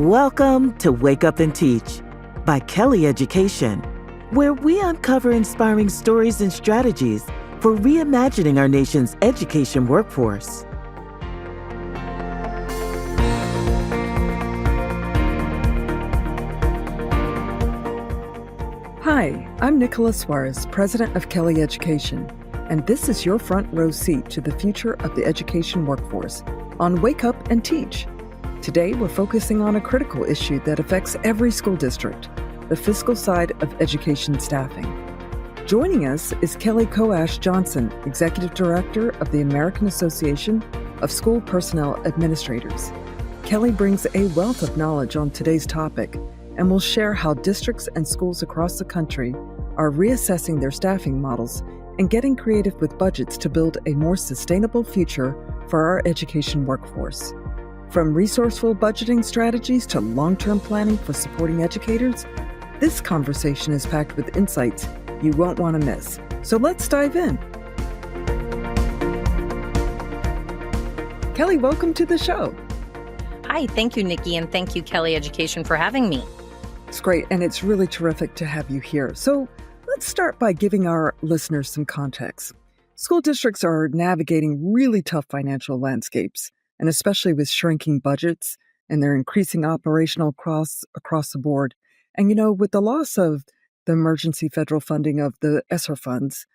Welcome to Wake Up and Teach by Kelly Education, where we uncover inspiring stories and strategies for reimagining our nation's education workforce. Hi, I'm Nicola Soares, President of Kelly Education, and this is your front row seat to the future of the education workforce on Wake Up and Teach. Today, we're focusing on a critical issue that affects every school district, the fiscal side of education staffing. Joining us is Kelly Coash-Johnson, Executive Director of the American Association of School Personnel Administrators. Kelly brings a wealth of knowledge on today's topic and will share how districts and schools across the country are reassessing their staffing models and getting creative with budgets to build a more sustainable future for our education workforce. From resourceful budgeting strategies to long-term planning for supporting educators, this conversation is packed with insights you won't want to miss. So let's dive in. Kelly, welcome to the show. Hi, thank you, Nikki, and thank you, Kelly Education, for having me. It's great, and it's really terrific to have you here. So let's start by giving our listeners some context. School districts are navigating really tough financial landscapes, and especially with shrinking budgets and their increasing operational costs across the board. And, with the loss of the emergency federal funding of the ESSER funds,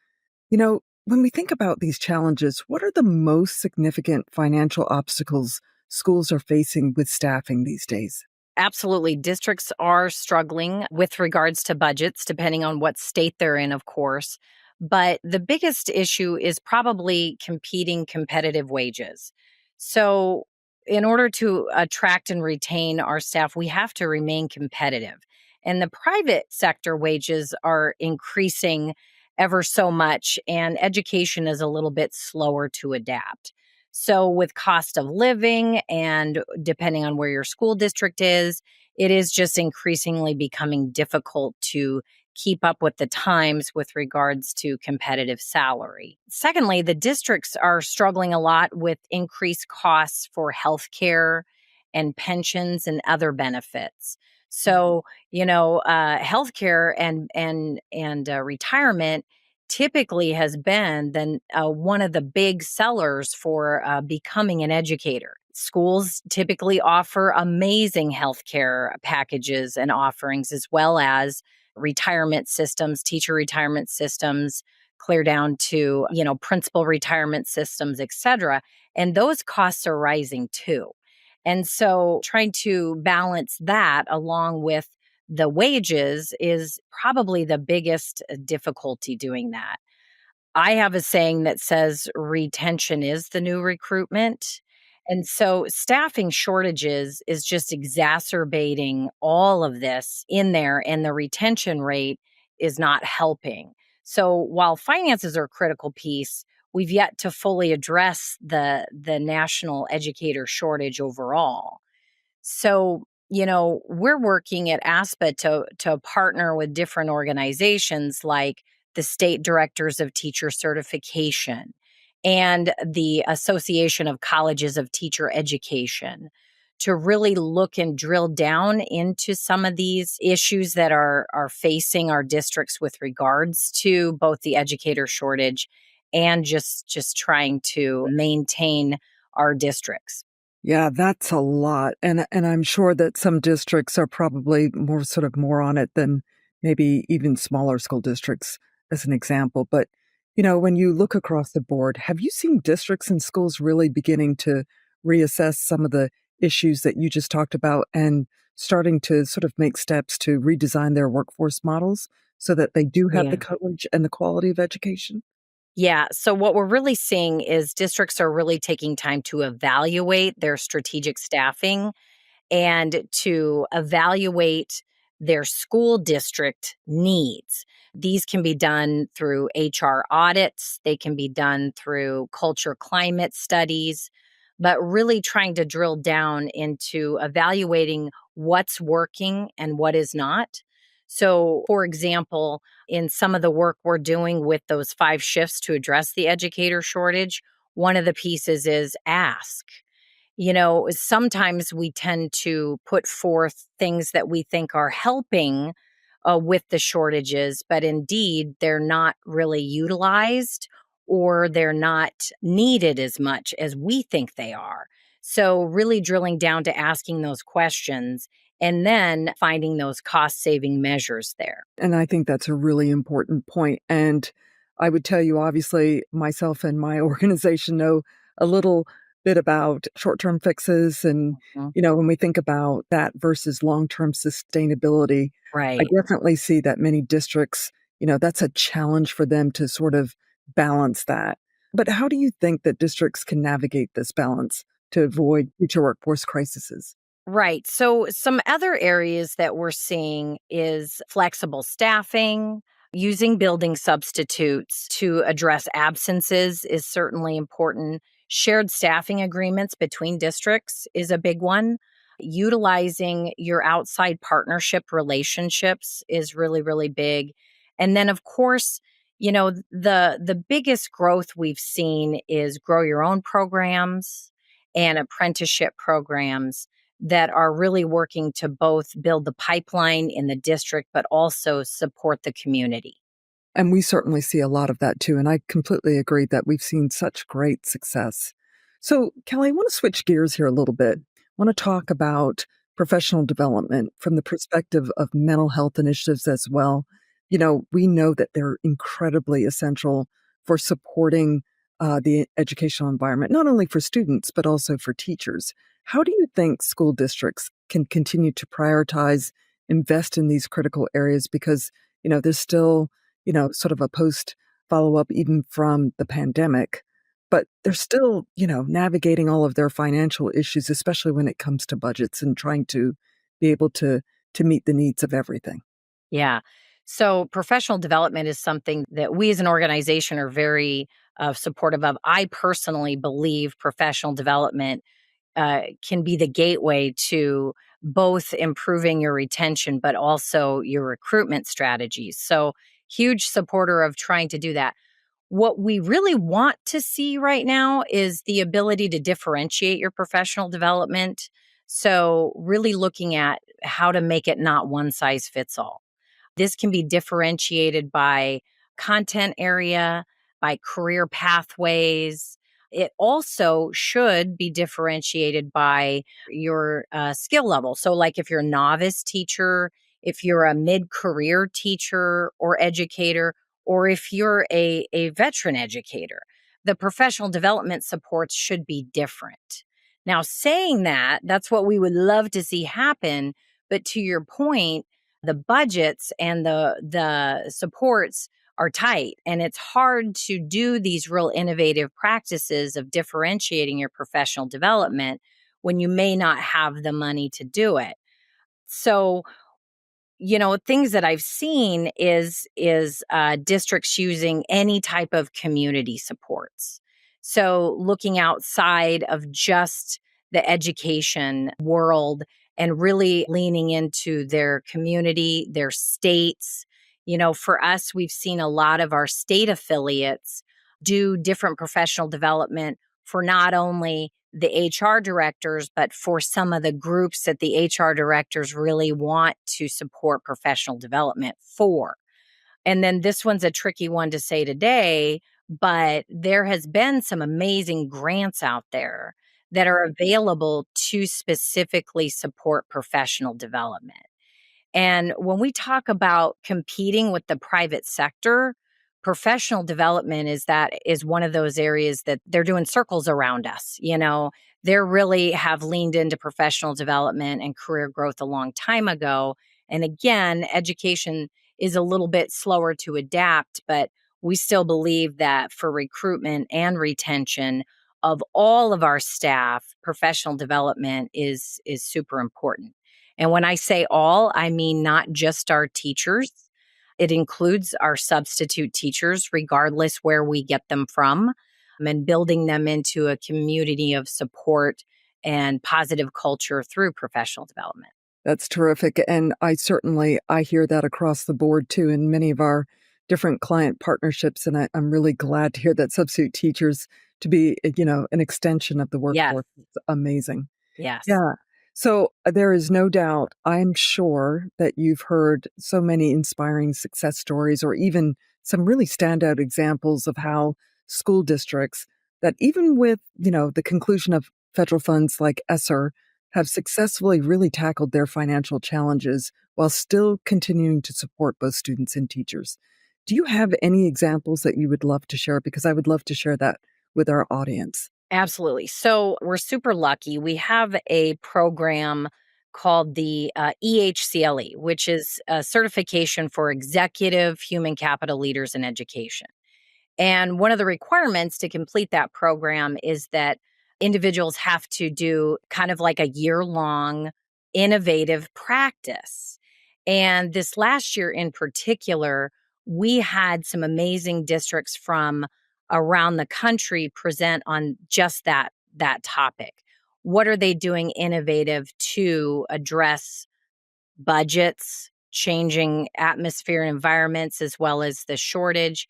when we think about these challenges, what are the most significant financial obstacles schools are facing with staffing these days? Absolutely. Districts are struggling with regards to budgets, depending on what state they're in, of course. But the biggest issue is probably competing competitive wages. So in order to attract and retain our staff, we have to remain competitive. And the private sector wages are increasing ever so much, and education is a little bit slower to adapt. So with cost of living and depending on where your school district is, it is just increasingly becoming difficult to keep up with the times with regards to competitive salary. Secondly, the districts are struggling a lot with increased costs for healthcare and pensions and other benefits. So, healthcare and retirement typically has been then one of the big sellers for becoming an educator. Schools typically offer amazing healthcare packages and offerings, as well as retirement systems, teacher retirement systems, clear down to, principal retirement systems, et cetera. And those costs are rising too. And so trying to balance that along with the wages is probably the biggest difficulty doing that. I have a saying that says retention is the new recruitment. And so staffing shortages is just exacerbating all of this in there, and the retention rate is not helping. So while finances are a critical piece, we've yet to fully address the national educator shortage overall. So, we're working at ASPA to partner with different organizations like the State Directors of Teacher Certification and the Association of Colleges of Teacher Education to really look and drill down into some of these issues that are facing our districts with regards to both the educator shortage and just trying to maintain our districts. Yeah, that's a lot. And I'm sure that some districts are probably more on it than maybe even smaller school districts, as an example. But, when you look across the board, have you seen districts and schools really beginning to reassess some of the issues that you just talked about and starting to sort of make steps to redesign their workforce models so that they do have the coverage and the quality of education? Yeah. So what we're really seeing is districts are really taking time to evaluate their strategic staffing and to evaluate their school district needs. These can be done through HR audits, they can be done through culture climate studies, but really trying to drill down into evaluating what's working and what is not. So, for example, in some of the work we're doing with those 5 shifts to address the educator shortage, one of the pieces is ask. Sometimes we tend to put forth things that we think are helping with the shortages, but indeed they're not really utilized or they're not needed as much as we think they are. So, really drilling down to asking those questions and then finding those cost saving measures there. And I think that's a really important point. And I would tell you, obviously, myself and my organization know a little bit about short term fixes. And, Mhm. when we think about that versus long term sustainability, I Right. definitely see that many districts, that's a challenge for them to sort of balance that. But how do you think that districts can navigate this balance to avoid future workforce crises? Right. So, some other areas that we're seeing is flexible staffing, using building substitutes to address absences is certainly important. Shared staffing agreements between districts is a big one. Utilizing your outside partnership relationships is really, really big. And then, of course, the biggest growth we've seen is grow your own programs and apprenticeship programs that are really working to both build the pipeline in the district, but also support the community. And we certainly see a lot of that too. And I completely agree that we've seen such great success. So, Kelly, I want to switch gears here a little bit. I want to talk about professional development from the perspective of mental health initiatives as well. We know that they're incredibly essential for supporting the educational environment, not only for students, but also for teachers. How do you think school districts can continue to prioritize, invest in these critical areas? Because, there's still sort of a post follow up even from the pandemic, but they're still, navigating all of their financial issues, especially when it comes to budgets and trying to be able to meet the needs of everything. Yeah. So, professional development is something that we as an organization are very supportive of. I personally believe professional development can be the gateway to both improving your retention, but also your recruitment strategies. So, huge supporter of trying to do that. What we really want to see right now is the ability to differentiate your professional development. So, really looking at how to make it not one size fits all. This can be differentiated by content area, by career pathways. It also should be differentiated by your skill level. So, like if you're a novice teacher, if you're a mid career teacher or educator, or if you're a veteran educator, the professional development supports should be different. Now, saying that, that's what we would love to see happen. But to your point, the budgets and the supports are tight, and it's hard to do these real innovative practices of differentiating your professional development when you may not have the money to do it. So, things that I've seen is districts using any type of community supports. So looking outside of just the education world and really leaning into their community, their states. For us, we've seen a lot of our state affiliates do different professional development for not only the HR directors, but for some of the groups that the HR directors really want to support professional development for. And then this one's a tricky one to say today, but there has been some amazing grants out there that are available to specifically support professional development. And when we talk about competing with the private sector, professional development is one of those areas that they're doing circles around us. They really have leaned into professional development and career growth a long time ago. And again, education is a little bit slower to adapt, but we still believe that for recruitment and retention of all of our staff, professional development is super important. And when I say all, I mean not just our teachers. It includes our substitute teachers, regardless where we get them from, and building them into a community of support and positive culture through professional development. That's terrific. And I hear that across the board too in many of our different client partnerships. And I'm really glad to hear that substitute teachers to be, an extension of the Yes. workforce. It's amazing. Yes. Yeah. So there is no doubt, I'm sure that you've heard so many inspiring success stories or even some really standout examples of how school districts that even with, the conclusion of federal funds like ESSER have successfully really tackled their financial challenges while still continuing to support both students and teachers. Do you have any examples that you would love to share? Because I would love to share that with our audience. Absolutely. So we're super lucky. We have a program called the EHCLE, which is a certification for executive human capital leaders in education. And one of the requirements to complete that program is that individuals have to do kind of like a year long innovative practice. And this last year in particular, we had some amazing districts from around the country present on just that topic. What are they doing innovative to address budgets, changing atmosphere and environments, as well as the shortage?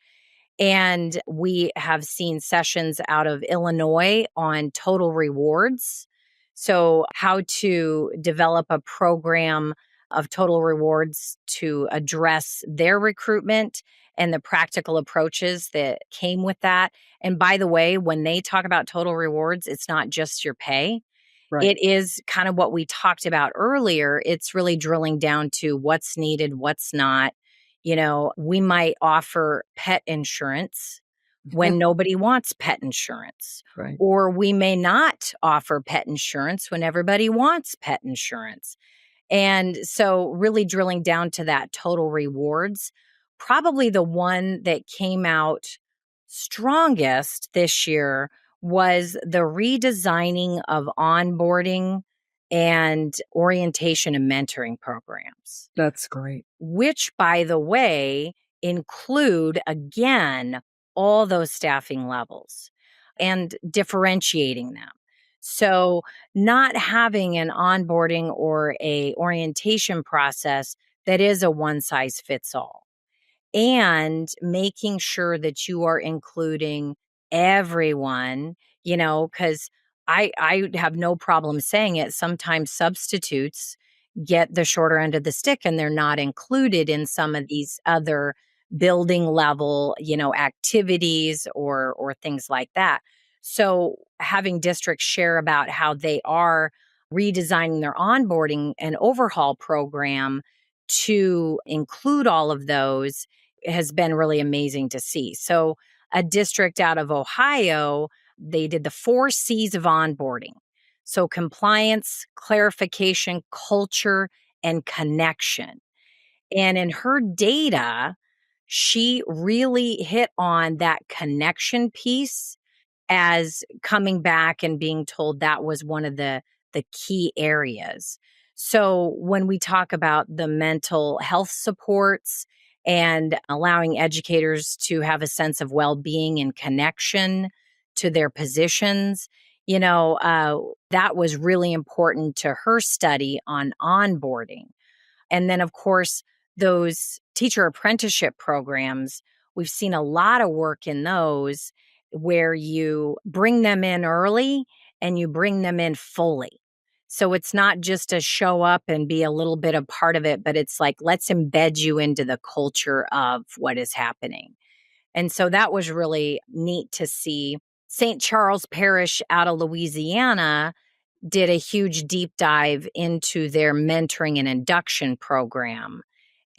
And we have seen sessions out of Illinois on total rewards. So, how to develop a program of total rewards to address their recruitment and the practical approaches that came with that. And by the way, when they talk about total rewards, it's not just your pay. Right. It is kind of what we talked about earlier. It's really drilling down to what's needed, what's not. We might offer pet insurance when nobody wants pet insurance, Right. or we may not offer pet insurance when everybody wants pet insurance. And so, really drilling down to that total rewards, probably the one that came out strongest this year was the redesigning of onboarding and orientation and mentoring programs, That's great. which, by the way, include again all those staffing levels and differentiating them. So, not having an onboarding or a orientation process that is a one size fits all, and making sure that you are including everyone, because I have no problem saying it. Sometimes substitutes get the shorter end of the stick and they're not included in some of these other building level, activities or things like that. So having districts share about how they are redesigning their onboarding and overhaul program to include all of those has been really amazing to see. So, a district out of Ohio, they did the 4 C's of onboarding. So, compliance, clarification, culture, and connection. And in her data, she really hit on that connection piece as coming back and being told that was one of the key areas. So when we talk about the mental health supports and allowing educators to have a sense of well-being and connection to their positions, that was really important to her study on onboarding. And then, of course, those teacher apprenticeship programs, we've seen a lot of work in those where you bring them in early and you bring them in fully. So it's not just to show up and be a little bit a part of it, but it's like, let's embed you into the culture of what is happening. And so that was really neat to see. St. Charles Parish out of Louisiana did a huge deep dive into their mentoring and induction program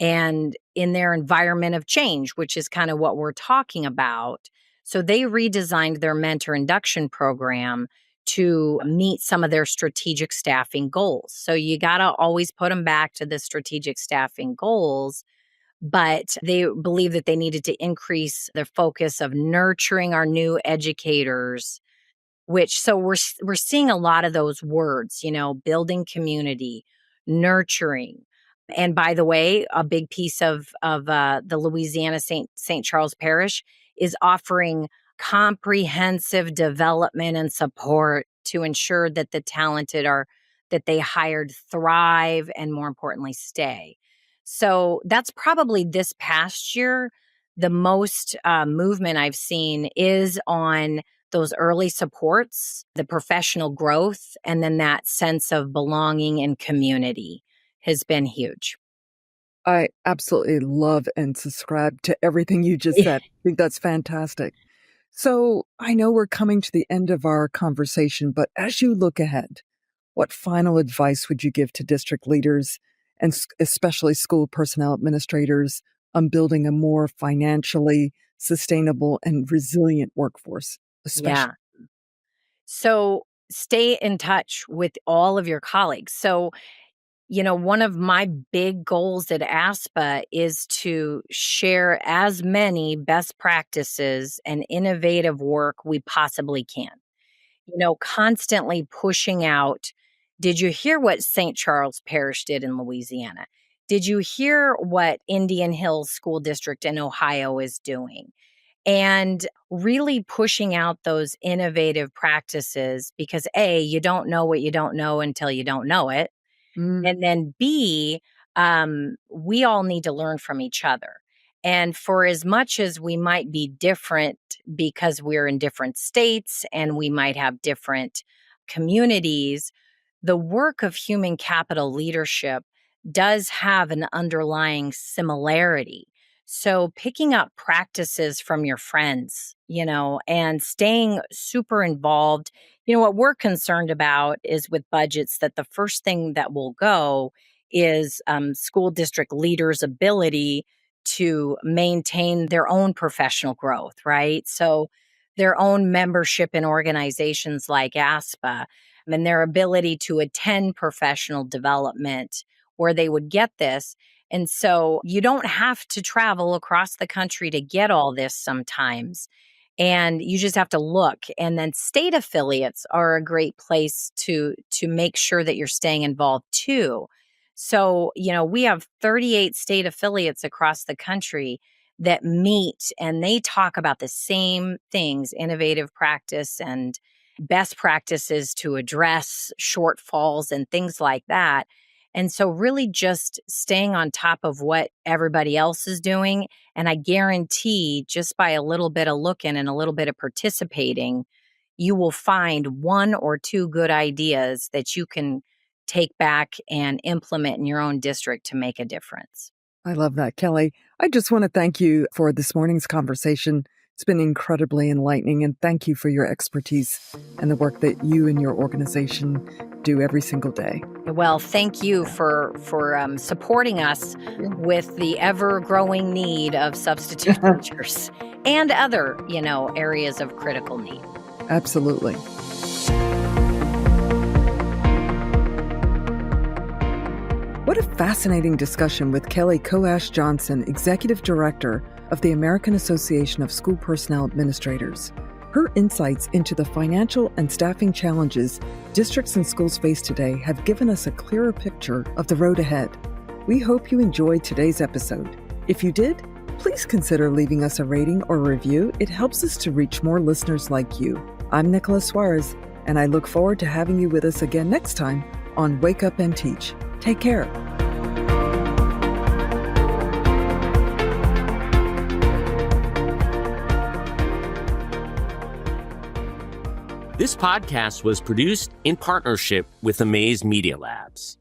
and in their environment of change, which is kind of what we're talking about. So they redesigned their mentor induction program to meet some of their strategic staffing goals. So you got to always put them back to the strategic staffing goals. But they believe that they needed to increase their focus of nurturing our new educators, which so we're seeing a lot of those words, building community, nurturing. And by the way, a big piece of the Louisiana St. Charles Parish is offering comprehensive development and support to ensure that the talented are that they hired thrive and more importantly stay. So that's probably this past year the most movement I've seen is on those early supports, the professional growth, and then that sense of belonging and community has been huge. I absolutely love and subscribe to everything you just said. I think that's fantastic. So I know we're coming to the end of our conversation, but as you look ahead, what final advice would you give to district leaders and especially school personnel administrators on building a more financially sustainable and resilient workforce, especially? Yeah. So stay in touch with all of your colleagues. So, one of my big goals at ASPA is to share as many best practices and innovative work we possibly can. Constantly pushing out. Did you hear what St. Charles Parish did in Louisiana? Did you hear what Indian Hills School District in Ohio is doing? And really pushing out those innovative practices because A, you don't know what you don't know until you don't know it. Mm, And then B, we all need to learn from each other. And for as much as we might be different because we're in different states and we might have different communities, the work of human capital leadership does have an underlying similarity. So picking up practices from your friends, and staying super involved. What we're concerned about is with budgets that the first thing that will go is school district leaders' ability to maintain their own professional growth, right? So their own membership in organizations like ASPA and their ability to attend professional development where they would get this. And so you don't have to travel across the country to get all this sometimes. And you just have to look. And then state affiliates are a great place to make sure that you're staying involved too. So, we have 38 state affiliates across the country that meet and they talk about the same things, innovative practice and best practices to address shortfalls and things like that. And so really just staying on top of what everybody else is doing. And I guarantee just by a little bit of looking and a little bit of participating, you will find one or two good ideas that you can take back and implement in your own district to make a difference. I love that, Kelly. I just want to thank you for this morning's conversation. It's been incredibly enlightening, and thank you for your expertise and the work that you and your organization do every single day. Well, thank you for supporting us with the ever-growing need of substitute teachers and other, areas of critical need. Absolutely. What a fascinating discussion with Kelly Coash-Johnson, Executive Director of the American Association of School Personnel Administrators. Her insights into the financial and staffing challenges districts and schools face today have given us a clearer picture of the road ahead. We hope you enjoyed today's episode. If you did, please consider leaving us a rating or review. It helps us to reach more listeners like you. I'm Nicola Soares, and I look forward to having you with us again next time on Wake Up and Teach. Take care. This podcast was produced in partnership with Amaze Media Labs.